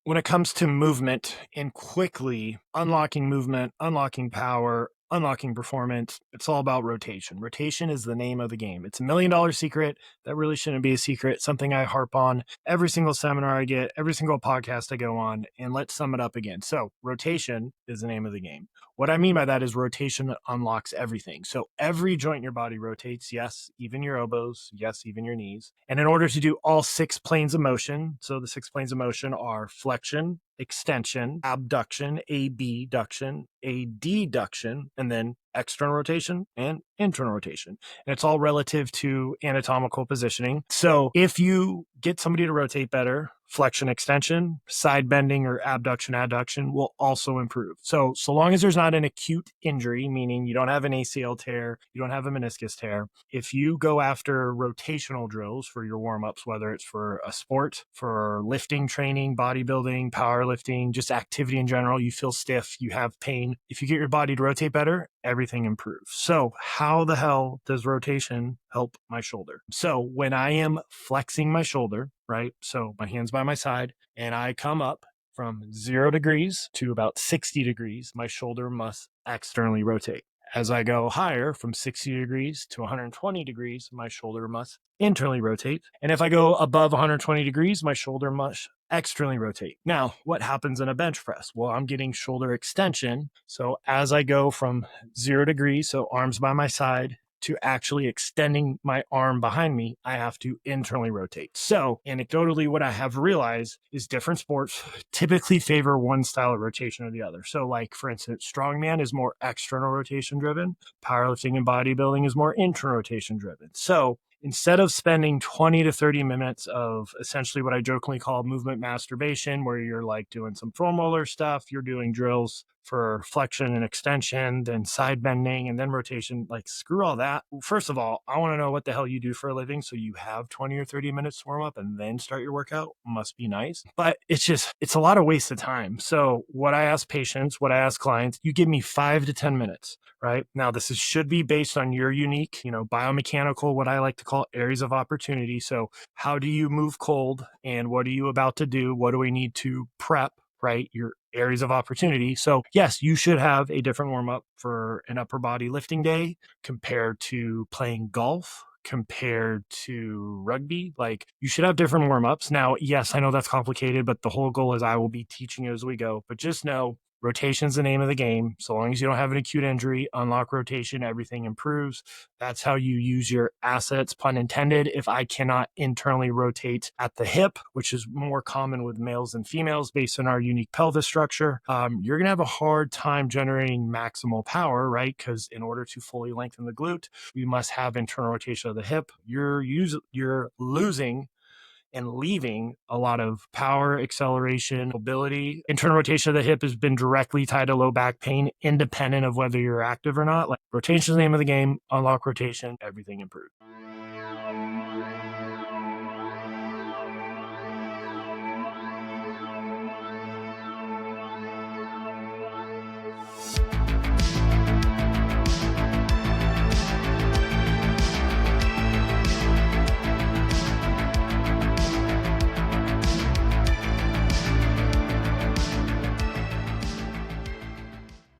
when it comes to movement and quickly unlocking movement, unlocking power, unlocking performance, it's all about rotation. Rotation is the name of the game. It's $1 million secret. That really shouldn't be a secret. Something I harp on every single seminar I get, every single podcast I go on. And let's sum it up again. So rotation is the name of the game. What I mean by that is rotation unlocks everything. So every joint in your body rotates. Yes, even your elbows. Yes, even your knees. And in order to do all 6 planes of motion, so the 6 planes of motion are flexion, extension, abduction, abduction, adduction, and then external rotation and internal rotation. And it's all relative to anatomical positioning. So if you get somebody to rotate better, flexion, extension, side bending, or abduction, adduction will also improve. So long as there's not an acute injury, meaning you don't have an ACL tear, you don't have a meniscus tear, if you go after rotational drills for your warm-ups, whether it's for a sport, for lifting training, bodybuilding, powerlifting, just activity in general, you feel stiff, you have pain. If you get your body to rotate better, everything improves. So how the hell does rotation help my shoulder? So when I am flexing my shoulder, right? So my hands by my side and I come up from 0 degrees to about 60 degrees, my shoulder must externally rotate. As I go higher from 60 degrees to 120 degrees, my shoulder must internally rotate. And if I go above 120 degrees, my shoulder must externally rotate. Now, what happens in a bench press? Well, I'm getting shoulder extension. So as I go from 0 degrees, so arms by my side, to actually extending my arm behind me, I have to internally rotate. So anecdotally, what I have realized is different sports typically favor one style of rotation or the other. So like, for instance, strongman is more external rotation driven. Powerlifting and bodybuilding is more internal rotation driven. So instead of spending 20 to 30 minutes of essentially what I jokingly call movement masturbation, where you're like doing some foam roller stuff, you're doing drills for flexion and extension, then side bending, and then rotation, like screw all that. First of all, I want to know what the hell you do for a living. So you have 20 or 30 minutes to warm up and then start your workout. Must be nice. But it's a lot of waste of time. So what I ask patients, what I ask clients, you give me 5 to 10 minutes. Right now, should be based on your unique, biomechanical, what I like to call areas of opportunity. So how do you move cold and what are you about to do? What do we need to prep, right? Your areas of opportunity. So yes, you should have a different warm up for an upper body lifting day compared to playing golf, compared to rugby. Like you should have different warm-ups. Now, yes, I know that's complicated, but the whole goal is I will be teaching you as we go. But just know rotation's the name of the game. So long as you don't have an acute injury, unlock rotation, everything improves. That's how you use your assets, pun intended. If I cannot internally rotate at the hip, which is more common with males than females based on our unique pelvis structure, you're going to have a hard time generating maximal power, right? Because in order to fully lengthen the glute, we must have internal rotation of the hip. You're losing and leaving a lot of power, acceleration, mobility. Internal rotation of the hip has been directly tied to low back pain, independent of whether you're active or not. Like rotation is the name of the game. Unlock rotation, everything improves.